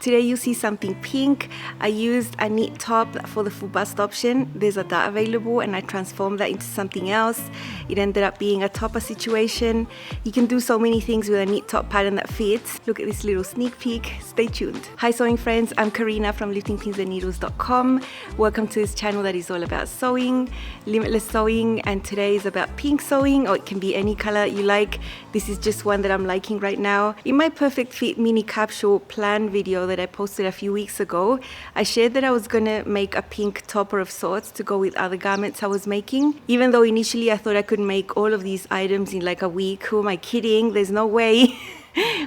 Today you'll see something pink. I used a knit top for the full bust option. There's a dart available and I transformed that into something else. It ended up being a topper situation. You can do so many things with a knit top pattern that fits. Look at this little sneak peek. Stay tuned. Hi sewing friends, I'm Karina from liftingpinsandneedles.com. Welcome to this channel that is all about sewing, limitless sewing, and today is about pink sewing, or it can be any color you like. This is just one that I'm liking right now. In my perfect fit mini capsule plan video that I posted a few weeks ago, I shared that I was gonna make a pink topper of sorts to go with other garments I was making. Even though initially I thought I could make all of these items in like a week. Who am I kidding? There's no way.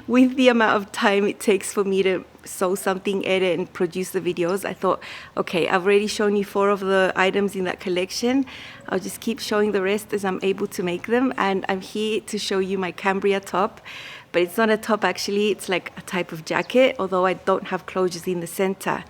With the amount of time it takes for me to sew something, edit and produce the videos, I thought, okay, I've already shown you 4 of the items in that collection. I'll just keep showing the rest as I'm able to make them. And I'm here to show you my Cambria top. But it's not a top actually, it's like a type of jacket, although I don't have closures in the center.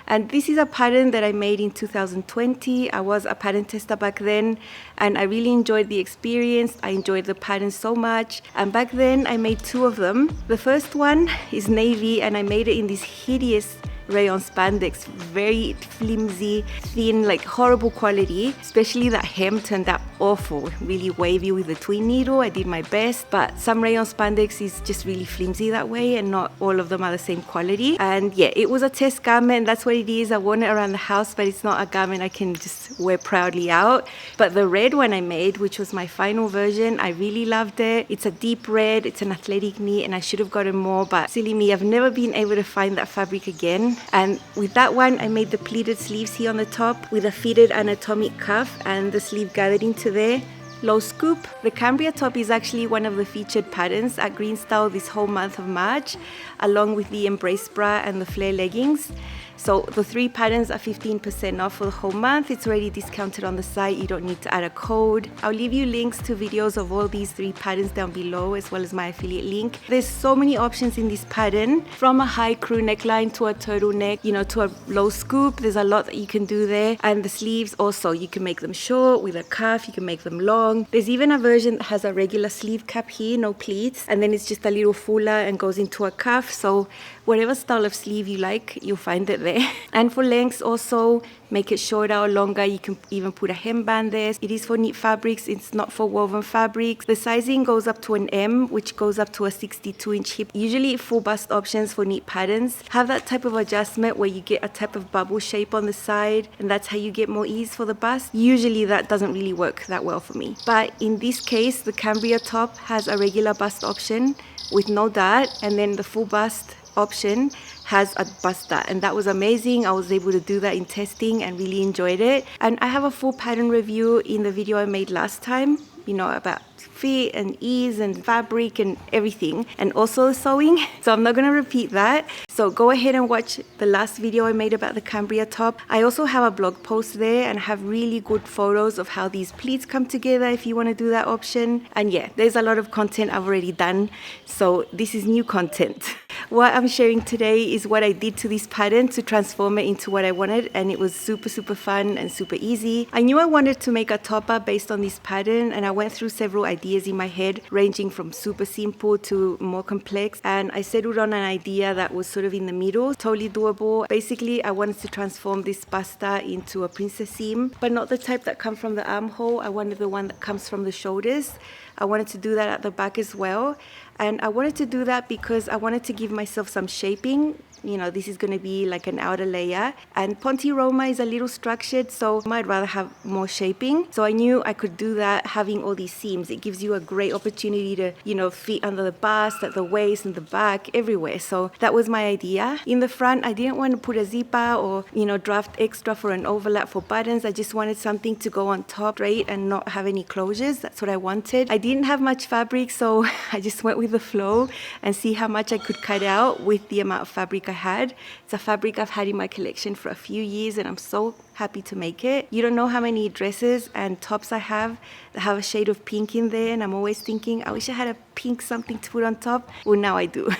And this is a pattern that I made in 2020. I was a pattern tester back then and I really enjoyed the experience. I enjoyed the pattern so much. And back then I made 2 of them. The first one is navy and I made it in this hideous rayon spandex, very flimsy, thin, like horrible quality. Especially that hem turned out awful, really wavy with the twin needle. I did my best, but some rayon spandex is just really flimsy that way and not all of them are the same quality. And yeah, it was a test garment, that's what it is. I worn it around the house, but it's not a garment I can just wear proudly out. But the red one I made, which was my final version, I really loved it. It's a deep red, it's an athletic knit, and I should have gotten more, but silly me, I've never been able to find that fabric again. And with that one, I made the pleated sleeves here on the top with a fitted anatomic cuff and the sleeve gathered into there. Low scoop. The Cambria top is actually one of the featured patterns at GreenStyle this whole month of March, along with the embrace bra and the flare leggings. So the 3 patterns are 15% off for the whole month. It's already discounted on the site. You don't need to add a code. I'll leave you links to videos of all these 3 patterns down below, as well as my affiliate link. There's so many options in this pattern, from a high crew neckline to a turtleneck, you know, to a low scoop. There's a lot that you can do there. And the sleeves also, you can make them short with a cuff, you can make them long. There's even a version that has a regular sleeve cap here, no pleats, and then it's just a little fuller and goes into a cuff. So whatever style of sleeve you like, you'll find it there. And for lengths also, make it shorter or longer. You can even put a hemband there. It is for knit fabrics, it's not for woven fabrics. The sizing goes up to an M, which goes up to a 62-inch hip. Usually full bust options for knit patterns have that type of adjustment where you get a type of bubble shape on the side, and that's how you get more ease for the bust. Usually that doesn't really work that well for me. But in this case, the Cambria top has a regular bust option with no dart, and then the full bust option has a bust dart, and that was amazing. I was able to do that in testing and really enjoyed it. And I have a full pattern review in the video I made last time, you know, about fit and ease and fabric and everything, and also sewing, so I'm not going to repeat that. So go ahead and watch the last video I made about the Cambria top. I also have a blog post there and have really good photos of how these pleats come together if you want to do that option. And yeah, there's a lot of content I've already done, so this is new content. What I'm sharing today is what I did to this pattern to transform it into what I wanted, and it was super fun and super easy. I knew I wanted to make a topper based on this pattern, and I went through several ideas in my head, ranging from super simple to more complex, and I settled on an idea that was sort of in the middle, totally doable. Basically, I wanted to transform this basta into a princess seam, but not the type that comes from the armhole. I wanted the one that comes from the shoulders. I wanted to do that at the back as well. And I wanted to do that because I wanted to give myself some shaping. You know, this is going to be like an outer layer, and Ponte Roma is a little structured, so I'd rather have more shaping. So I knew I could do that having all these seams. It gives you a great opportunity to, you know, fit under the bust, at the waist, and the back, everywhere. So that was my idea. In the front, I didn't want to put a zipper or, you know, draft extra for an overlap for buttons. I just wanted something to go on top straight and not have any closures. That's what I wanted. I didn't have much fabric, so I just went with the flow and see how much I could cut out with the amount of fabric I had. It's a fabric I've had in my collection for a few years and I'm so happy to make it. You don't know how many dresses and tops I have that have a shade of pink in there, and I'm always thinking, I wish I had a pink something to put on top. Well, now I do.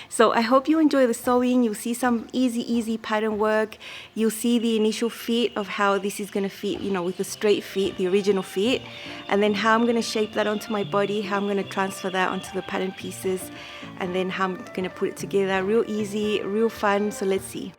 So I hope you enjoy the sewing. You'll see some easy pattern work. You'll see the initial fit of how this is going to fit, you know, with the straight fit, the original fit, and then how I'm going to shape that onto my body, how I'm going to transfer that onto the pattern pieces, and then how I'm going to put it together. Real easy, real fun. So let's see.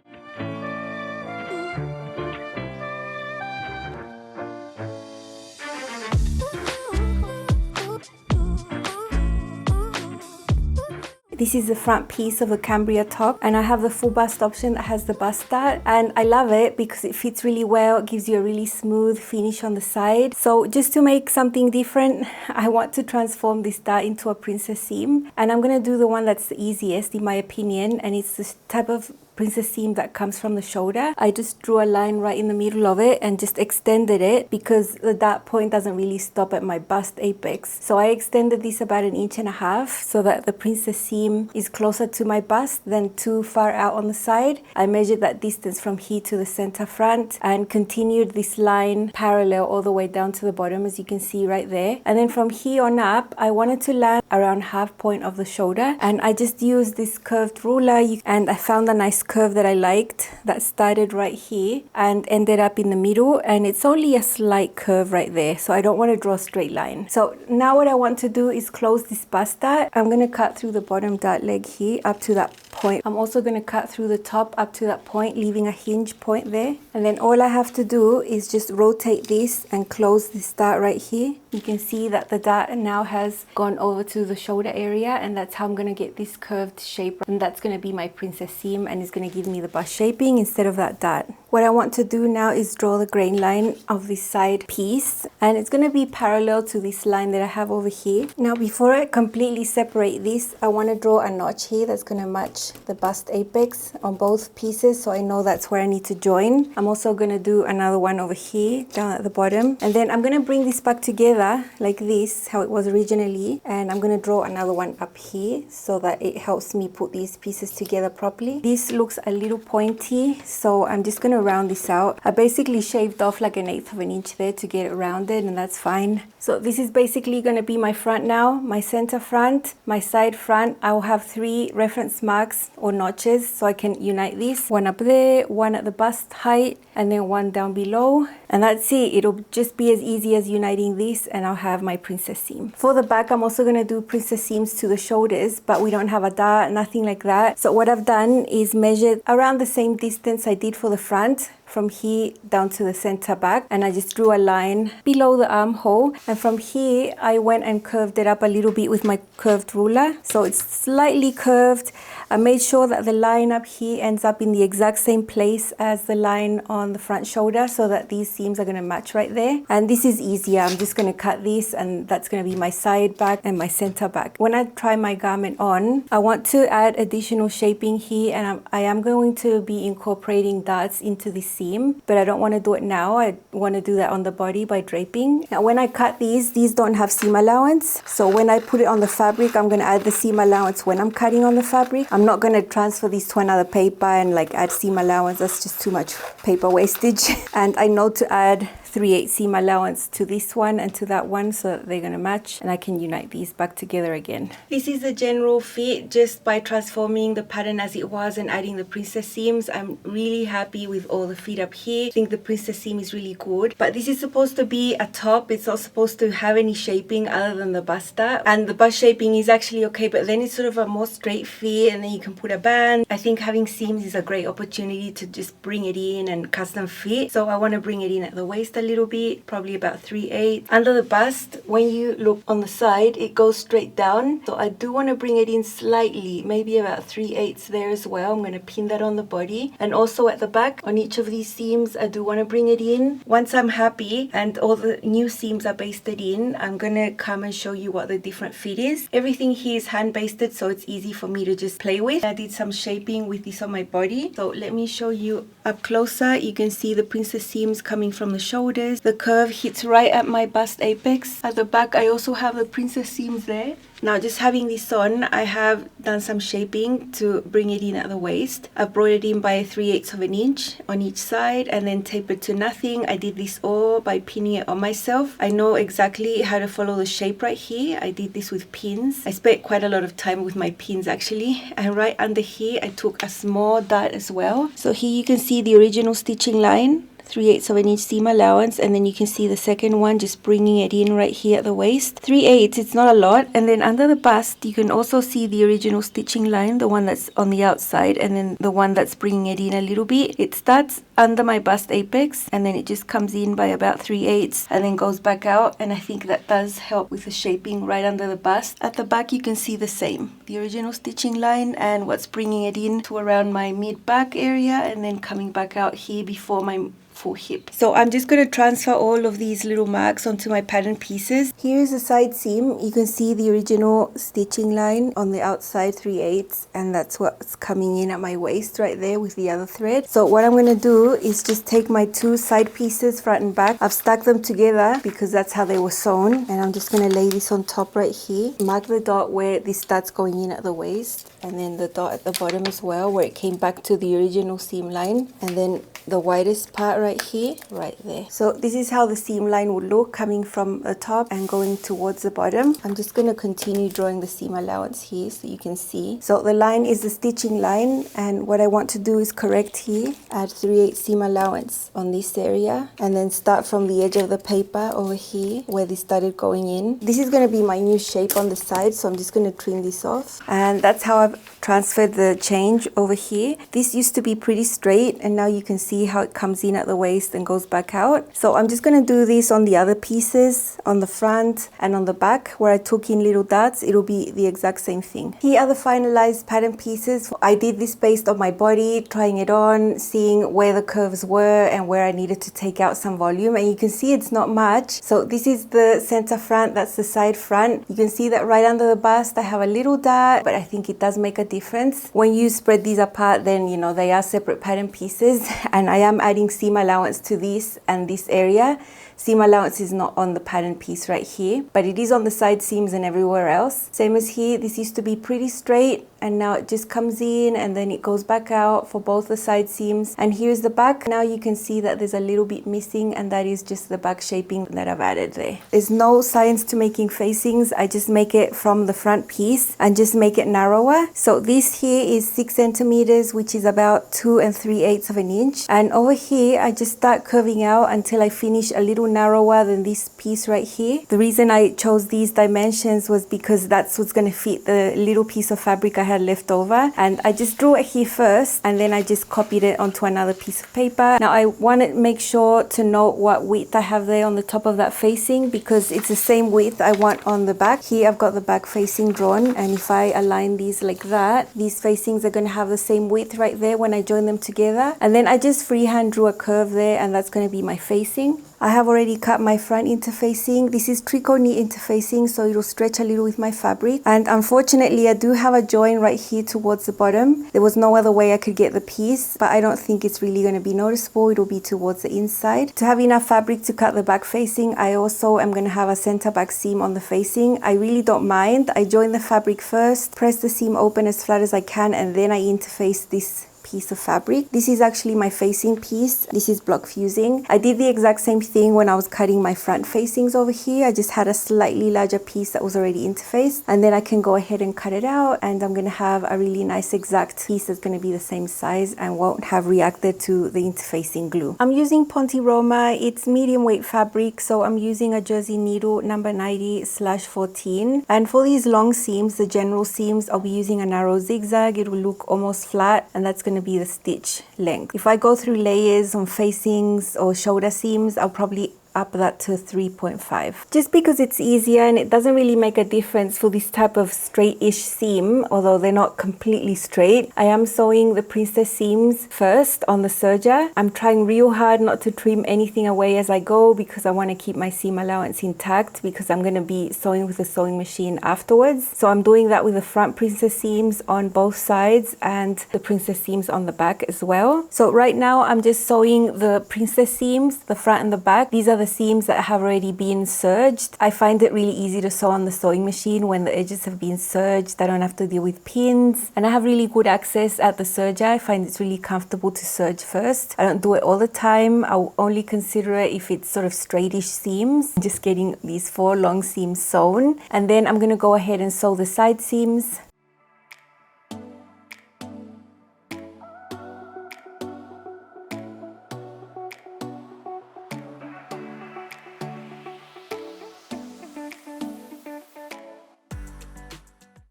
This is the front piece of a Cambria top, and I have the full bust option that has the bust dart, and I love it because it fits really well. It gives you a really smooth finish on the side. So just to make something different, I want to transform this dart into a princess seam, and I'm going to do the one that's the easiest in my opinion, and it's this type of princess seam that comes from the shoulder. I just drew a line right in the middle of it and just extended it because the dart point doesn't really stop at my bust apex. So I extended this about 1.5 inches so that the princess seam is closer to my bust than too far out on the side. I measured that distance from here to the center front and continued this line parallel all the way down to the bottom, as you can see right there. And then from here on up, I wanted to land around half point of the shoulder, and I just used this curved ruler, and I found a nice curve that I liked that started right here and ended up in the middle, and it's only a slight curve right there, so I don't want to draw a straight line. So now what I want to do is close this bust dart. I'm going to cut through the bottom dart leg here up to that point. I'm also going to cut through the top up to that point, leaving a hinge point there, and then all I have to do is just rotate this and close this dart right here. You can see that the dart now has gone over to the shoulder area, and that's how I'm going to get this curved shape, and that's going to be my princess seam, and it's going to give me the bust shaping instead of that dart. What I want to do now is draw the grain line of this side piece, and it's going to be parallel to this line that I have over here. Now before I completely separate this, I want to draw a notch here that's going to match the bust apex on both pieces, so I know that's where I need to join. I'm also going to do another one over here down at the bottom, and then I'm going to bring this back together like this, how it was originally, and I'm going to draw another one up here so that it helps me put these pieces together properly. This looks a little pointy, so I'm just going to round this out. I basically shaved off like 1/8 inch there to get it rounded, and that's fine. So this is basically going to be my front now, my center front, my side front. I will have 3 reference marks or notches so I can unite this. One up there, one at the bust height, and then one down below. And that's it. It'll just be as easy as uniting this, and I'll have my princess seam. For the back, I'm also going to do princess seams to the shoulders, but we don't have a dart, nothing like that. So what I've done is measured around the same distance I did for the front, from here down to the center back, and I just drew a line below the armhole, and from here I went and curved it up a little bit with my curved ruler, so it's slightly curved. I made sure that the line up here ends up in the exact same place as the line on the front shoulder, so that these seams are going to match right there. And this is easier. I'm just going to cut this, and that's going to be my side back and my center back. When I try my garment on, I want to add additional shaping here, and I am going to be incorporating darts into this seam, but I don't want to do it now. I want to do that on the body by draping. Now when I cut these don't have seam allowance, so when I put it on the fabric, I'm going to add the seam allowance when I'm cutting on the fabric. I'm not going to transfer these to another paper and like add seam allowance. That's just too much paper wastage. And I know to add 3/8 seam allowance to this one and to that one, so that they're going to match, and I can unite these back together again. This is the general fit just by transforming the pattern as it was and adding the princess seams. I'm really happy with all the fit up here. I think the princess seam is really good, but this is supposed to be a top. It's not supposed to have any shaping other than the bust dart, and the bust shaping is actually okay, but then it's sort of a more straight fit, and then you can put a band. I think having seams is a great opportunity to just bring it in and custom fit, so I want to bring it in at the waist a little bit, probably about 3/8. Under the bust, when you look on the side, it goes straight down, so I do want to bring it in slightly, maybe about 3/8 there as well. I'm going to pin that on the body, and also at the back on each of these seams I do want to bring it in. Once I'm happy and all the new seams are basted in, I'm going to come and show you what the different fit is. Everything here is hand basted, so it's easy for me to just play with. I did some shaping with this on my body, so let me show you up closer. You can see the princess seams coming from the shoulder notice the curve hits right at my bust apex. At the back, I also have the princess seams there. Now, just having this on, I have done some shaping to bring it in at the waist. I've brought it in by 3/8 of an inch on each side and then tapered to nothing. I did this all by pinning it on myself. I know exactly how to follow the shape right here. I did this with pins. I spent quite a lot of time with my pins actually. And right under here, I took a small dot as well. So here you can see the original stitching line. 3/8 of an inch seam allowance, and then you can see the second one just bringing it in right here at the waist. 3/8, it's not a lot. And then under the bust, you can also see the original stitching line, the one that's on the outside, and then the one that's bringing it in a little bit. It starts under my bust apex, and then it just comes in by about 3/8 and then goes back out. And I think that does help with the shaping right under the bust. At the back, you can see the same, the original stitching line and what's bringing it in to around my mid back area, and then coming back out here before my full hip. So I'm just going to transfer all of these little marks onto my pattern pieces. Here is the side seam. You can see the original stitching line on the outside 3/8, and that's what's coming in at my waist right there with the other thread. So what I'm going to do is just take my two side pieces front and back. I've stuck them together because that's how they were sewn, and I'm just going to lay this on top right here. Mark the dot where this starts going in at the waist, and then the dot at the bottom as well where it came back to the original seam line, and then the widest part right here, right there. So this is how the seam line would look coming from the top and going towards the bottom. I'm just going to continue drawing the seam allowance here so you can see. So the line is the stitching line, and what I want to do is correct here, add 3/8 seam allowance on this area, and then start from the edge of the paper over here where this started going in. This is going to be my new shape on the side, so I'm just going to trim this off, and that's how I've transferred the change over here. This used to be pretty straight, and now you can see how it comes in at the waist and goes back out. So I'm just going to do this on the other pieces, on the front and on the back where I took in little dots. It'll be the exact same thing. Here are the finalized pattern pieces. I did this based on my body, trying it on, seeing where the curves were and where I needed to take out some volume, and you can see it's not much. So this is the center front, that's the side front. You can see that right under the bust I have a little dot, but I think it does make a difference. When you spread these apart, then you know they are separate pattern pieces, and I am adding seam allowance to this and this area. Seam allowance is not on the pattern piece right here, but it is on the side seams and everywhere else. Same as here, this used to be pretty straight, and now it just comes in and then it goes back out for both the side seams. And here's the back. Now you can see that there's a little bit missing, and that is just the back shaping that I've added there. There's no science to making facings. I just make it from the front piece and just make it narrower. So this here is 6 centimeters, which is about 2 3/8 of an inch. And over here, I just start curving out until I finish a little narrower than this piece right here. The reason I chose these dimensions was because that's what's going to fit the little piece of fabric I had left over, and I just drew it here first and then I just copied it onto another piece of paper. Now I want to make sure to note what width I have there on the top of that facing, because it's the same width I want on the back. Here I've got the back facing drawn, and if I align these like that, these facings are going to have the same width right there when I join them together. And then I just freehand drew a curve there, and that's going to be my facing. I have already cut my front interfacing. This is tricot knit interfacing, so it'll stretch a little with my fabric. And unfortunately, I do have a join right here towards the bottom. There was no other way I could get the piece, but I don't think it's really going to be noticeable. It'll be towards the inside. To have enough fabric to cut the back facing, I also am going to have a center back seam on the facing. I really don't mind. I join the fabric first, press the seam open as flat as I can, and then I interface this piece of fabric. This is actually my facing piece. This is block fusing. I did the exact same thing when I was cutting my front facings over here. I just had a slightly larger piece that was already interfaced, and then I can go ahead and cut it out, and I'm going to have a really nice exact piece that's going to be the same size and won't have reacted to the interfacing glue. I'm using Ponte Roma. It's medium weight fabric, so I'm using a jersey needle number 90/14. And for these long seams, the general seams, I'll be using a narrow zigzag. It will look almost flat, and that's going to be the stitch length. If I go through layers on facings or shoulder seams, I'll probably up that to 3.5. Just because it's easier and it doesn't really make a difference for this type of straight-ish seam, although they're not completely straight. I am sewing the princess seams first on the serger. I'm trying real hard not to trim anything away as I go because I want to keep my seam allowance intact because I'm going to be sewing with a sewing machine afterwards. So I'm doing that with the front princess seams on both sides and the princess seams on the back as well. So right now I'm just sewing the princess seams, the front and the back. These are the seams that have already been serged. I find it really easy to sew on the sewing machine when the edges have been serged. I don't have to deal with pins, and I have really good access at the serger. I find it's really comfortable to serge first. I don't do it all the time. I'll only consider it if it's sort of straightish seams. I'm just getting these 4 long seams sewn, and then I'm going to go ahead and sew the side seams.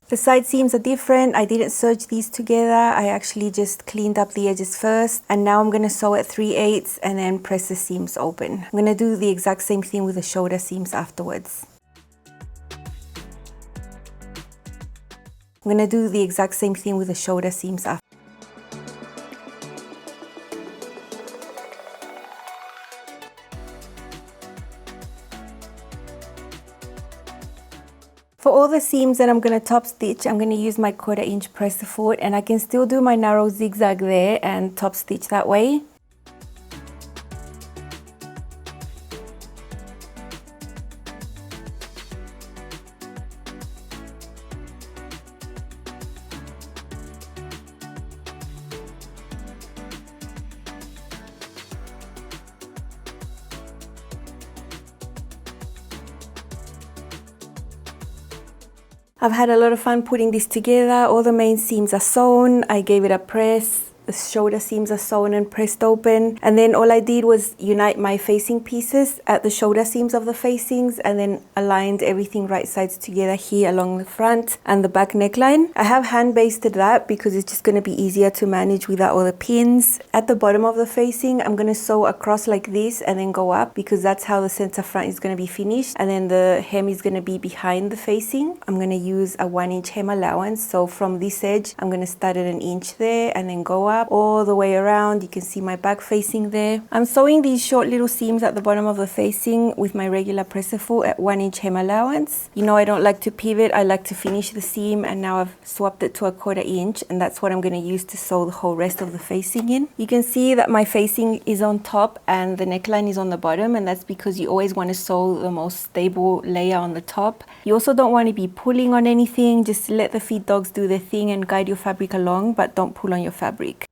The side seams are different. I didn't serge these together. I actually just cleaned up the edges first, and now I'm going to sew at 3/8 and then press the seams open. I'm going to do the exact same thing with the shoulder seams afterwards. I'm going to do the exact same thing with the shoulder seams after. For all the seams that I'm going to top stitch, I'm going to use my 1/4 inch press foot, and I can still do my narrow zigzag there and top stitch that way. I've had a lot of fun putting this together. All the main seams are sewn. I gave it a press. The shoulder seams are sewn and pressed open, and then all I did was unite my facing pieces at the shoulder seams of the facings and then aligned everything right sides together here along the front and the back neckline. I have hand basted that because it's just going to be easier to manage without all the pins. At the bottom of the facing, I'm going to sew across like this and then go up because that's how the center front is going to be finished, and then the hem is going to be behind the facing. I'm going to use a 1 inch hem allowance, so from this edge I'm going to start at 1 inch there and then go up all the way around. You can see my back facing there. I'm sewing these short little seams at the bottom of the facing with my regular presser foot at 1 inch hem allowance. You know, I don't like to pivot, I like to finish the seam, and now I've swapped it to a 1/4 inch, and that's what I'm going to use to sew the whole rest of the facing in. You can see that my facing is on top and the neckline is on the bottom, and that's because you always want to sew the most stable layer on the top. You also don't want to be pulling on anything. Just let the feed dogs do their thing and guide your fabric along, but don't pull on your fabric.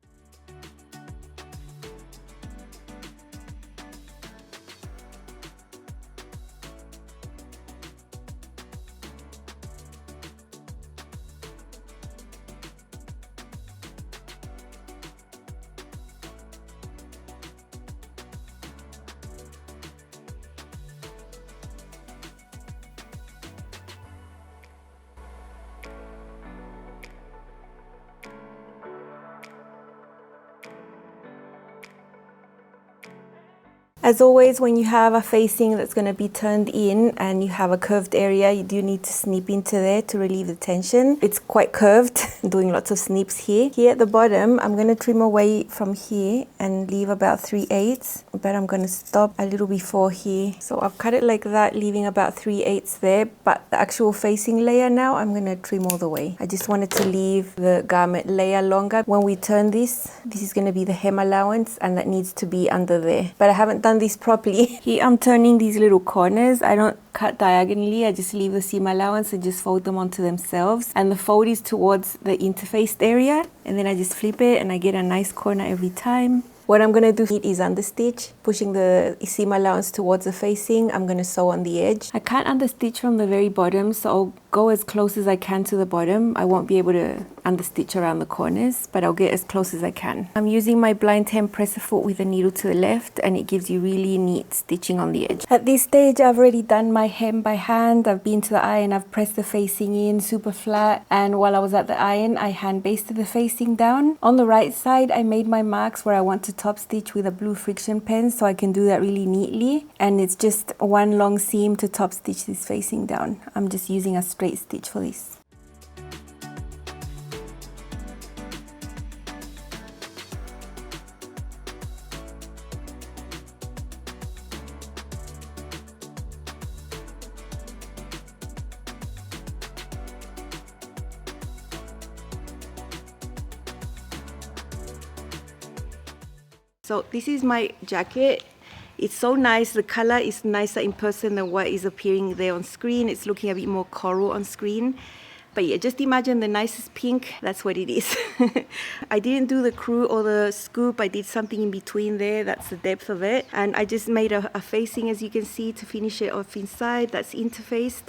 As always, when you have a facing that's going to be turned in and you have a curved area, you do need to snip into there to relieve the tension. It's quite curved, doing lots of snips here. Here at the bottom, I'm going to trim away from here and leave about 3/8, but I'm going to stop a little before here. So I've cut it like that, leaving about 3/8 there, but the actual facing layer now, I'm going to trim all the way. I just wanted to leave the garment layer longer. When we turn this is going to be the hem allowance, and that needs to be under there. But I haven't done this properly. Here I'm turning these little corners. I don't cut diagonally, I just leave the seam allowance and just fold them onto themselves, and the fold is towards the interfaced area, and then I just flip it and I get a nice corner every time. What I'm going to do is understitch, pushing the seam allowance towards the facing. I'm going to sew on the edge. I can't understitch from the very bottom, so I'll go as close as I can to the bottom. I won't be able to understitch around the corners, but I'll get as close as I can. I'm using my blind hem presser foot with the needle to the left, and it gives you really neat stitching on the edge. At this stage, I've already done my hem by hand. I've been to the iron, I've pressed the facing in super flat, and while I was at the iron, I hand basted the facing down. On the right side, I made my marks where I wanted top stitch with a blue friction pen, so I can do that really neatly. And it's just one long seam to top stitch this facing down. I'm just using a straight stitch for this. So this is my jacket. It's so nice. The color is nicer in person than what is appearing there on screen. It's looking a bit more coral on screen. But yeah, just imagine the nicest pink. That's what it is. I didn't do the crew or the scoop. I did something in between there. That's the depth of it. And I just made a facing, as you can see, to finish it off inside. That's interfaced.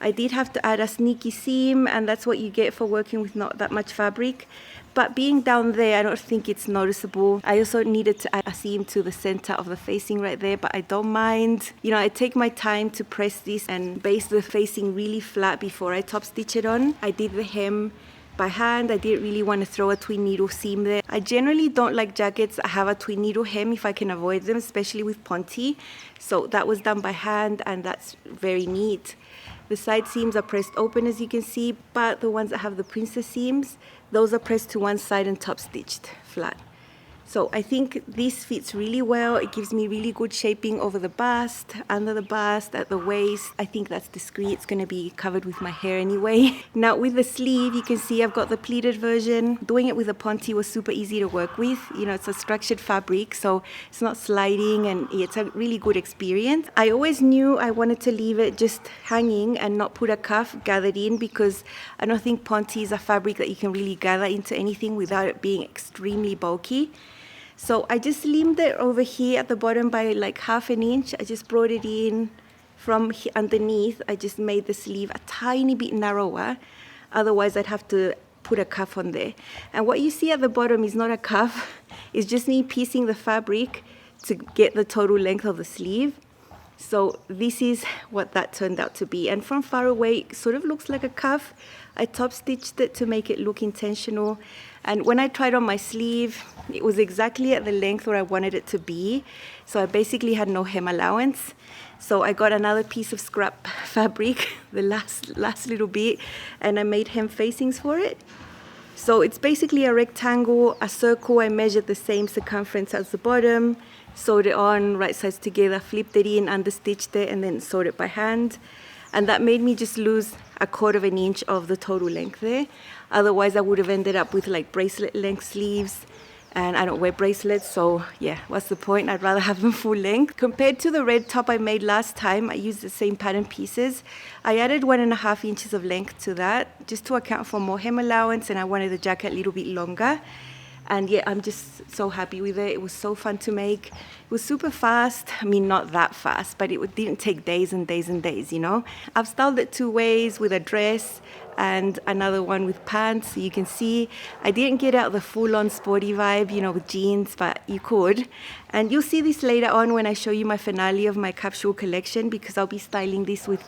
I did have to add a sneaky seam, and that's what you get for working with not that much fabric. But being down there, I don't think it's noticeable. I also needed to add a seam to the center of the facing right there, but I don't mind. You know, I take my time to press this and base the facing really flat before I top stitch it on. I did the hem by hand. I didn't really want to throw a twin needle seam there. I generally don't like jackets that have a twin needle hem if I can avoid them, especially with Ponte. So that was done by hand, and that's very neat. The side seams are pressed open, as you can see, but the ones that have the princess seams, those are pressed to one side and top stitched flat. So I think this fits really well. It gives me really good shaping over the bust, under the bust, at the waist. I think that's discreet. It's going to be covered with my hair anyway. Now with the sleeve, you can see I've got the pleated version. Doing it with a Ponte was super easy to work with. You know, it's a structured fabric, so it's not sliding, and it's a really good experience. I always knew I wanted to leave it just hanging and not put a cuff gathered in, because I don't think Ponte is a fabric that you can really gather into anything without it being extremely bulky. So I just limbed it over here at the bottom by like 1/2 inch. I just brought it in from underneath. I just made the sleeve a tiny bit narrower. Otherwise, I'd have to put a cuff on there. And what you see at the bottom is not a cuff. It's just me piecing the fabric to get the total length of the sleeve. So this is what that turned out to be. And from far away, it sort of looks like a cuff. I top stitched it to make it look intentional. And when I tried on my sleeve, it was exactly at the length where I wanted it to be. So I basically had no hem allowance. So I got another piece of scrap fabric, the last little bit, and I made hem facings for it. So it's basically a rectangle, a circle. I measured the same circumference as the bottom, sewed it on, right sides together, flipped it in, understitched it, and then sewed it by hand. And that made me just lose 1/4 inch of the total length there. Otherwise, I would have ended up with like bracelet length sleeves. And I don't wear bracelets, so yeah, what's the point? I'd rather have them full length. Compared to the red top I made last time, I used the same pattern pieces. I added 1.5 inches of length to that, just to account for more hem allowance, and I wanted the jacket a little bit longer. And yeah, I'm just so happy with it. It was so fun to make. It was super fast. I mean, not that fast, but it didn't take days and days and days, you know? I've styled it 2 ways, with a dress and another one with pants. So you can see I didn't get out the full-on sporty vibe, you know, with jeans, but you could. And you'll see this later on when I show you my finale of my capsule collection, because I'll be styling this with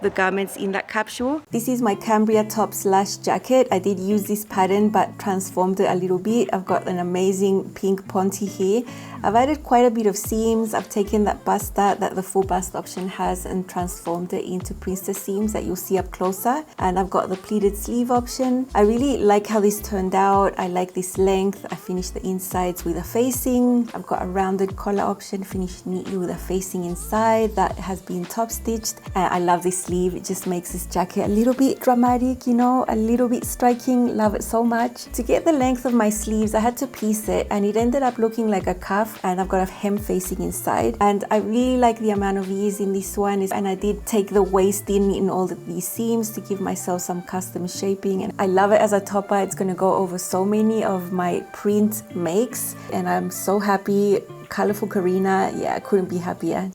the garments in that capsule. This is my Cambria top / jacket. I did use this pattern but transformed it a little bit. I've got an amazing pink Ponte here. I've added quite a bit of seams. I've taken that bust that the full bust option has and transformed it into princess seams that you'll see up closer. And I've got the pleated sleeve option. I really like how this turned out. I like this length. I finished the insides with a facing. I've got a rounded collar option, finished neatly with a facing inside that has been top stitched. And I love this sleeve. It just makes this jacket a little bit dramatic, you know, a little bit striking. Love it so much. To get the length of my sleeves, I had to piece it, and it ended up looking like a cuff, and I've got a hem facing inside. And I really like the amount of ease in this one, and I did take the waist in all of these seams to give myself some custom shaping. And I love it as a topper. It's going to go over so many of my print makes, and I'm so happy. Colorful Karina, yeah, I couldn't be happier.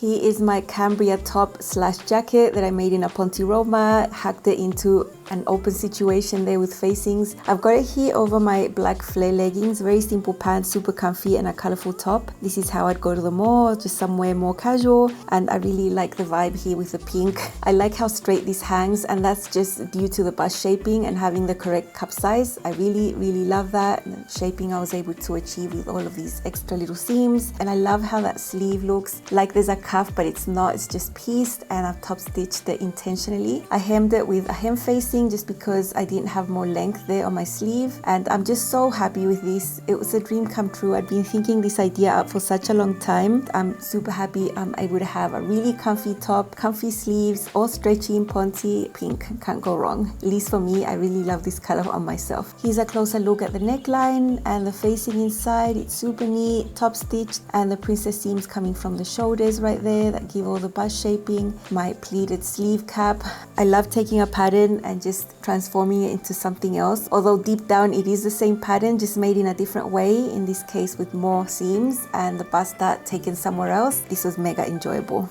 Here is my Cambria top slash jacket that I made in a Ponte Roma, hacked it into an open situation there with facings. I've got it here over my black flare leggings, very simple pants, super comfy, and a colorful top. This is how I'd go to the mall, just somewhere more casual, and I really like the vibe here with the pink. I like how straight this hangs, and that's just due to the bust shaping and having the correct cup size. I really love that. The shaping I was able to achieve with all of these extra little seams, and I love how that sleeve looks like there's a cuff, but it's not, it's just pieced, and I've top stitched it intentionally. I hemmed it with a hem facing just because I didn't have more length there on my sleeve, and I'm just so happy with this. It was a dream come true. I'd been thinking this idea up for such a long time. I'm super happy I'm able to have a really comfy top, comfy sleeves, all stretchy in Ponte. Pink, can't go wrong. At least for me, I really love this color on myself. Here's a closer look at the neckline and the facing inside. It's super neat, top stitched, and the princess seams coming from the shoulders right there that give all the bust shaping. My pleated sleeve cap. I love taking a pattern and just transforming it into something else, although deep down it is the same pattern, just made in a different way, in this case with more seams and the bust dart taken somewhere else. This was mega enjoyable.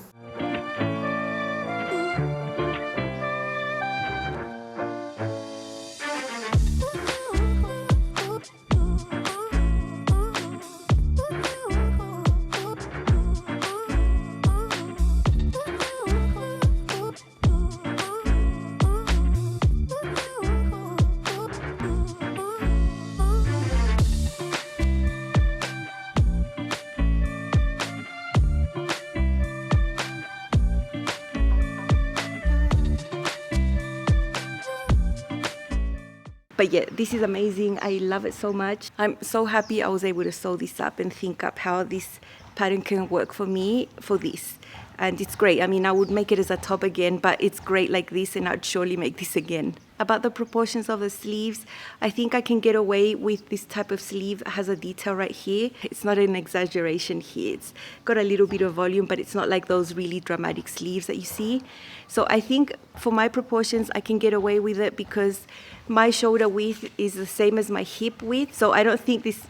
But yeah, this is amazing. I love it so much. I'm so happy I was able to sew this up and think up how this pattern can work for me for this. And it's great. I mean, I would make it as a top again, but it's great like this, and I'd surely make this again. About the proportions of the sleeves, I think I can get away with this type of sleeve that has a detail right here. It's not an exaggeration here. It's got a little bit of volume, but it's not like those really dramatic sleeves that you see. So I think for my proportions, I can get away with it because my shoulder width is the same as my hip width. So I don't think this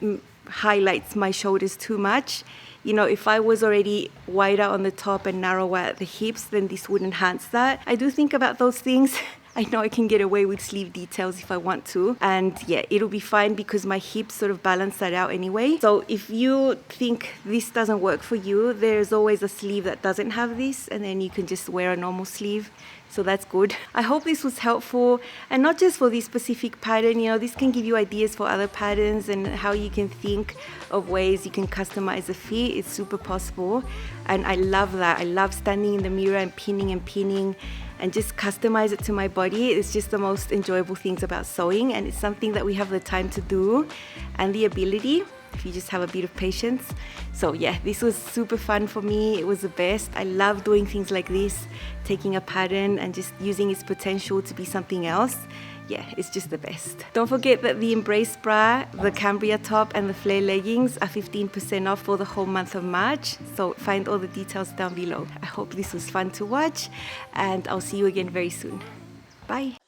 highlights my shoulders too much. You know, if I was already wider on the top and narrower at the hips, then this would enhance that. I do think about those things. I know I can get away with sleeve details if I want to. And yeah, it'll be fine because my hips sort of balance that out anyway. So if you think this doesn't work for you, there's always a sleeve that doesn't have this, and then you can just wear a normal sleeve. So that's good. I hope this was helpful, and not just for this specific pattern. You know, this can give you ideas for other patterns and how you can think of ways you can customize the fit. It's super possible, and I love that. I love standing in the mirror and pinning and just customize it to my body. It's just the most enjoyable things about sewing, and it's something that we have the time to do and the ability if you just have a bit of patience. So yeah, this was super fun for me. It was the best. I love doing things like this, taking a pattern and just using its potential to be something else. Yeah, it's just the best. Don't forget that the Embrace bra, the Cambria top, and the flare leggings are 15% off for the whole month of March. So find all the details down below. I hope this was fun to watch, and I'll see you again very soon. Bye.